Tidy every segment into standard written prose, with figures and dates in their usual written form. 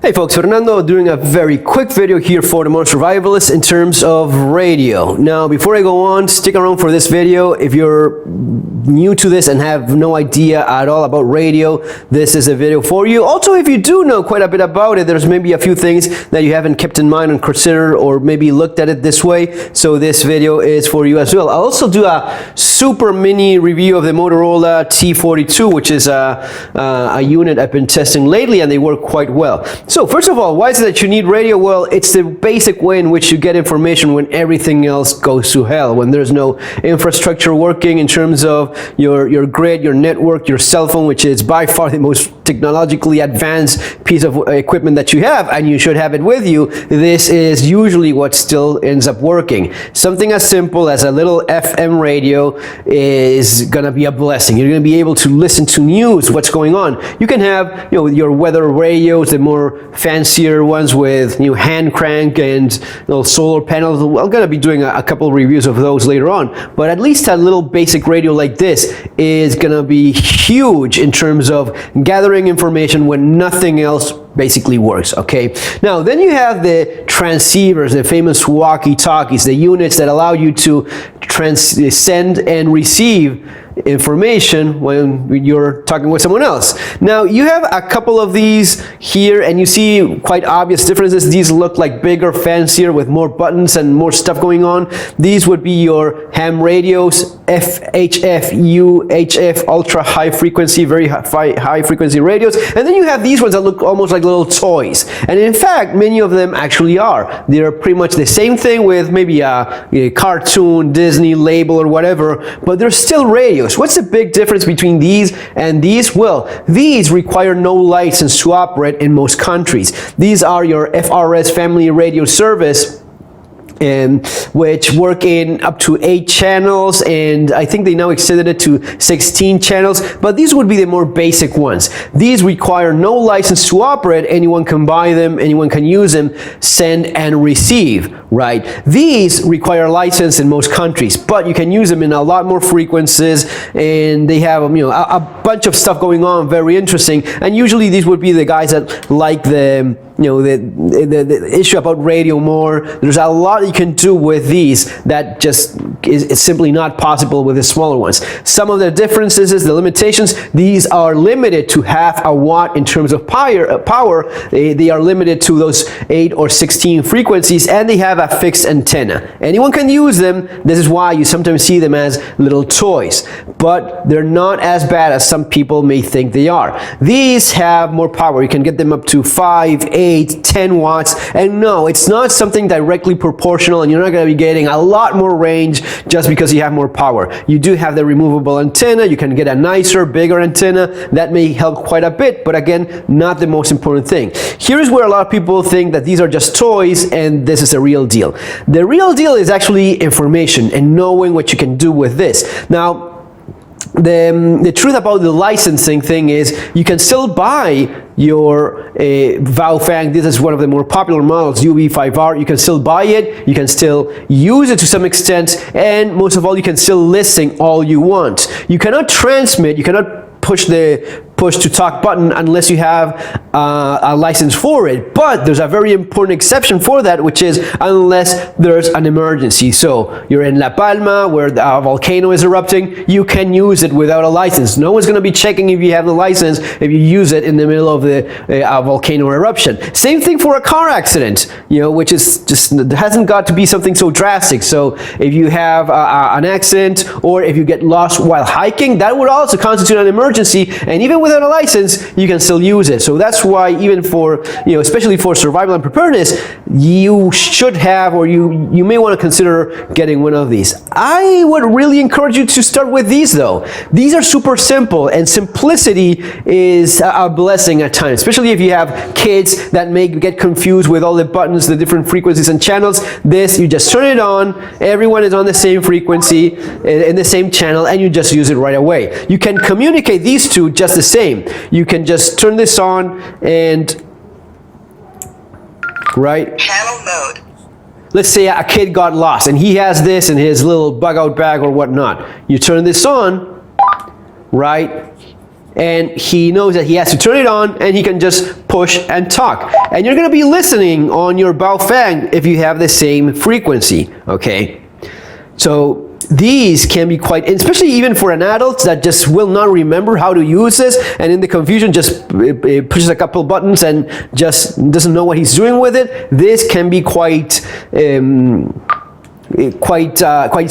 Hey folks, Fernando doing a very quick video here for the Modern Survivalists in terms of radio. Now, before I go on, stick around for this video. If you're new to this and have no idea at all about radio, this is a video for you. Also, if you do know quite a bit about it, there's maybe a few things that you haven't kept in mind and considered or maybe looked at it this way. So this video is for you as well. I'll also do a super mini review of the Motorola T42, which is a unit I've been testing lately, and they work quite well. So first of all, why is it that you need radio? Well, it's the basic way in which you get information when everything else goes to hell, when there's no infrastructure working in terms of your grid, your network, your cell phone, which is by far the most technologically advanced piece of equipment that you have, and you should have it with you. This is usually what still ends up working. Something as simple as a little FM radio is gonna be a blessing. You're gonna be able to listen to news, what's going on. You can have, your weather radios, the more fancier ones with hand crank and solar panels. I'm gonna be doing a couple reviews of those later on, but at least a little basic radio like this is gonna be huge in terms of gathering information when nothing else basically works. Okay, now then you have the transceivers, the famous walkie-talkies, the units that allow you to send and receive information when you're talking with someone else. Now you have a couple of these here, and you see quite obvious differences. These look like bigger, fancier, with more buttons and more stuff going on. These would be your ham radios, FHF, UHF, ultra high frequency, very high frequency radios. And then you have these ones that look almost like little toys. And in fact, many of them actually are. They're pretty much the same thing with maybe a cartoon, Disney label or whatever, but they're still radios. What's the big difference between these and these? Well, these require no license to operate in most countries. These are your FRS family radio service, which work in up to 8 channels, and I think they now extended it to 16 channels, but these would be the more basic ones. These require no license to operate. Anyone can buy them, anyone can use them, send and receive, right? These require a license in most countries, but you can use them in a lot more frequencies, and they have a bunch of stuff going on, very interesting. And usually these would be the guys that like the issue about radio more. There's a lot you can do with these that just is simply not possible with the smaller ones. Some of the differences is the limitations. These are limited to half a watt in terms of power. They are limited to those 8 or 16 frequencies, and they have a fixed antenna. Anyone can use them. This is why you sometimes see them as little toys, but they're not as bad as some people may think they are. These have more power. You can get them up to 5, 8, 10 watts, and no, it's not something directly proportional, and you're not going to be getting a lot more range just because you have more power. You do have the removable antenna. You can get a nicer, bigger antenna. That may help quite a bit, but again, not the most important thing. Here's where a lot of people think that these are just toys and this is a real deal. The real deal is actually information and knowing what you can do with this. Now, the truth about the licensing thing is you can still buy your Baofeng. This is one of the more popular models, UV5R. You can still buy it, you can still use it to some extent, and most of all, you can still listen all you want. You cannot transmit, you cannot push the push to talk button unless you have a license for it, but there's a very important exception for that, which is unless there's an emergency. So you're in La Palma where a volcano is erupting, you can use it without a license. No one's going to be checking if you have the license if you use it in the middle of the volcano eruption. Same thing for a car accident, which is just hasn't got to be something so drastic. So if you have an accident or if you get lost while hiking, that would also constitute an emergency, and even without a license, you can still use it. So that's why even for, especially for survival and preparedness, you should have, or you may want to consider getting one of these. I would really encourage you to start with these though. These are super simple, and simplicity is a blessing at times, especially if you have kids that may get confused with all the buttons, the different frequencies and channels. This, you just turn it on, everyone is on the same frequency, in the same channel, and you just use it right away. You can communicate these two just the same. You can just turn this on and, right? Channel mode. Let's say a kid got lost and he has this in his little bug out bag or whatnot. You turn this on, right? and he knows that he has to turn it on, and he can just push and talk. And you're going to be listening on your Baofeng if you have the same frequency, okay? So these can be quite, especially even for an adult that just will not remember how to use this, and in the confusion just pushes a couple buttons and just doesn't know what he's doing with it. This can be quite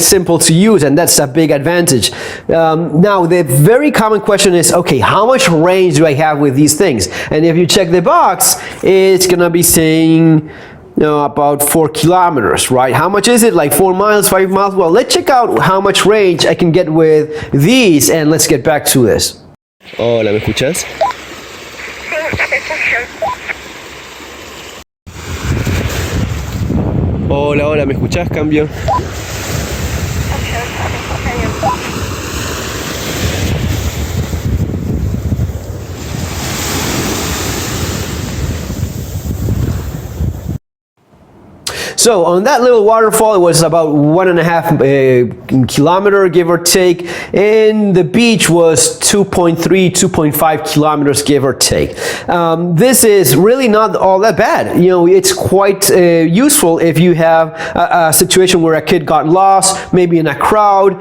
simple to use, and that's a big advantage. Now, the very common question is, okay, how much range do I have with these things? And if you check the box, it's gonna be saying, you know, about 4 kilometers, right? How much is it? Like 4 miles, 5 miles? Well, let's check out how much range I can get with these, and let's get back to this. Hola, ¿me escuchas? Hola, hola, ¿me escuchás? Cambio. So on that little waterfall, it was about 1.5 kilometer, give or take, and the beach was 2.3, 2.5 kilometers, give or take. This is really not all that bad. You know, it's quite useful if you have a situation where a kid got lost, maybe in a crowd,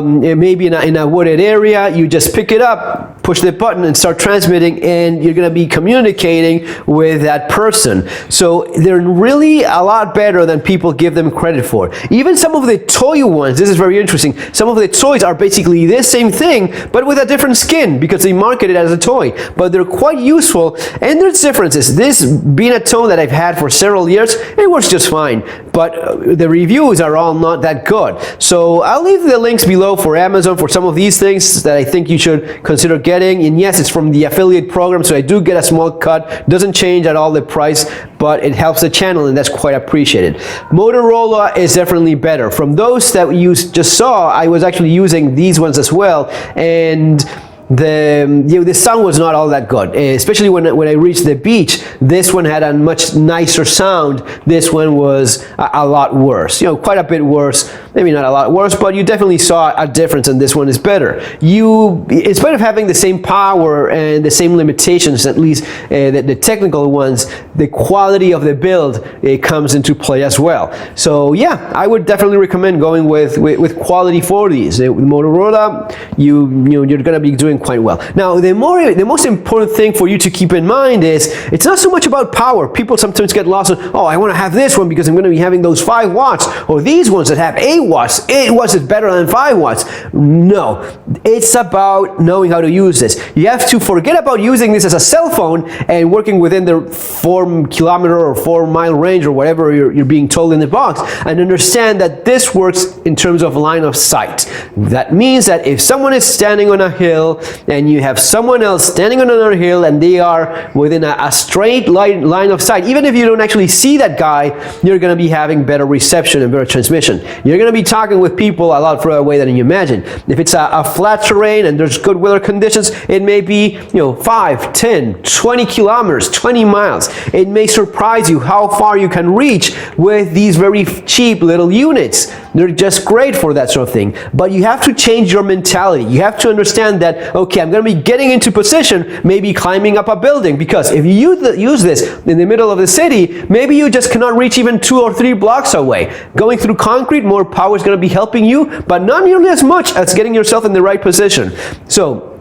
maybe in a wooded area. You just pick it up, push the button, and start transmitting, and you're going to be communicating with that person. So they're really a lot better than people give them credit for. Even some of the toy ones, this is very interesting, some of the toys are basically the same thing, but with a different skin, because they market it as a toy. But they're quite useful, and there's differences. This being a toy that I've had for several years, it works just fine, but the reviews are all not that good. So I'll leave the links below for Amazon for some of these things that I think you should consider getting. And yes, it's from the affiliate program, so I do get a small cut. Doesn't change at all the price, but it helps the channel, and that's quite appreciated. Motorola is definitely better. From those that you just saw, I was actually using these ones as well, and the sound was not all that good, especially when I reached the beach. This one had a much nicer sound. This one was a lot worse, you know, quite a bit worse. Maybe not a lot worse, but you definitely saw a difference, and this one is better. In spite of having the same power and the same limitations, at least the technical ones, the quality of the build comes into play as well. So yeah, I would definitely recommend going with quality for these. With Motorola, you're gonna be doing quite well. Now, the most important thing for you to keep in mind is it's not so much about power. People sometimes get lost on, oh, I want to have this one because I'm going to be having those 5 watts, or these ones that have 8 watts. 8 watts is better than 5 watts. No, it's about knowing how to use this. You have to forget about using this as a cell phone and working within the 4 kilometer or 4 mile range or whatever you're being told in the box, and understand that this works in terms of line of sight. That means that if someone is standing on a hill and you have someone else standing on another hill and they are within a straight line of sight, even if you don't actually see that guy, you're going to be having better reception and better transmission. You're going to be talking with people a lot further away than you imagine. If it's a flat terrain and there's good weather conditions, it may be 5, 10, 20 kilometers, 20 miles. It may surprise you how far you can reach with these very cheap little units. They're just great for that sort of thing. But you have to change your mentality. You have to understand that, okay, I'm going to be getting into position, maybe climbing up a building, because if you use this in the middle of the city, maybe you just cannot reach even 2 or 3 blocks away. Going through concrete, more power is going to be helping you, but not nearly as much as getting yourself in the right position. So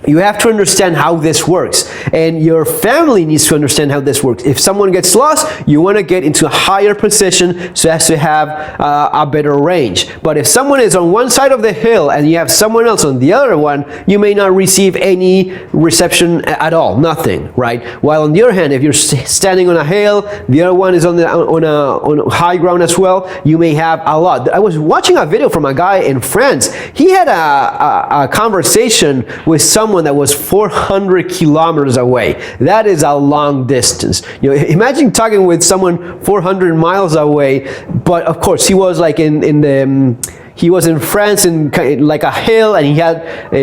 you have to understand how this works, and your family needs to understand how this works. If someone gets lost, you want to get into a higher position so as to have a better range. But if someone is on one side of the hill and you have someone else on the other one, you may not receive any reception at all, nothing, right? While on the other hand, if you're standing on a hill, the other one is on high ground as well, you may have a lot. I was watching a video from a guy in France. He had a conversation with someone that was 400 kilometers away. That is a long distance. Imagine talking with someone 400 miles away, but of course he was like he was in France in like a hill, and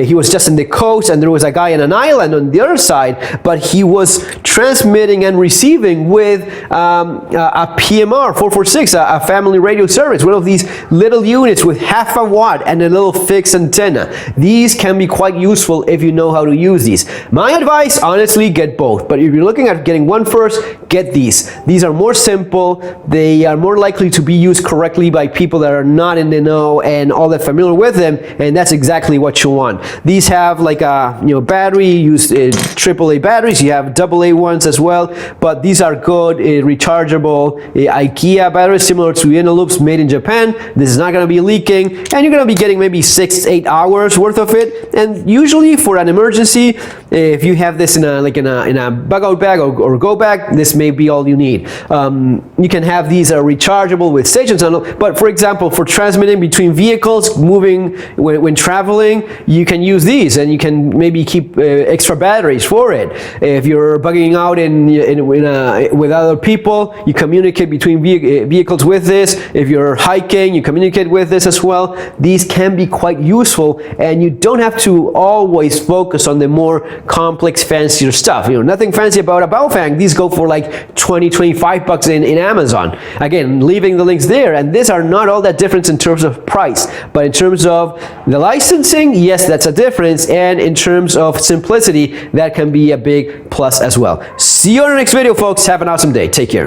he was just in the coast, and there was a guy in an island on the other side, but he was transmitting and receiving with a PMR 446, a family radio service, one of these little units with half a watt and a little fixed antenna. These can be quite useful if you know how to use these. My advice, honestly, get both, but if you're looking at getting one first, get these. These are more simple, they are more likely to be used correctly by people that are not in the know and all that familiar with them, and that's exactly what you want. These have like a battery, use AAA batteries, you have AA ones as well, but these are good rechargeable IKEA batteries similar to Ineloops made in Japan. This is not going to be leaking, and you're going to be getting maybe 6-8 hours worth of it, and usually for an emergency, if you have this in a bug out bag or go bag, this may be all you need. You can have these rechargeable with stations on them, but for example, for transmitting between vehicles, moving when traveling, you can use these, and you can maybe keep extra batteries for it. If you're bugging out with other people, you communicate between vehicles with this. If you're hiking, you communicate with this as well. These can be quite useful, and you don't have to always focus on the more complex, fancier stuff. Nothing fancy about a Baofeng. These go for like 20-25 bucks in Amazon. Again, leaving the links there, and these are not all that different in terms of price, but in terms of the licensing, yes, that's a difference, and in terms of simplicity, that can be a big plus as well. See you on the next video, folks. Have an awesome day. Take care.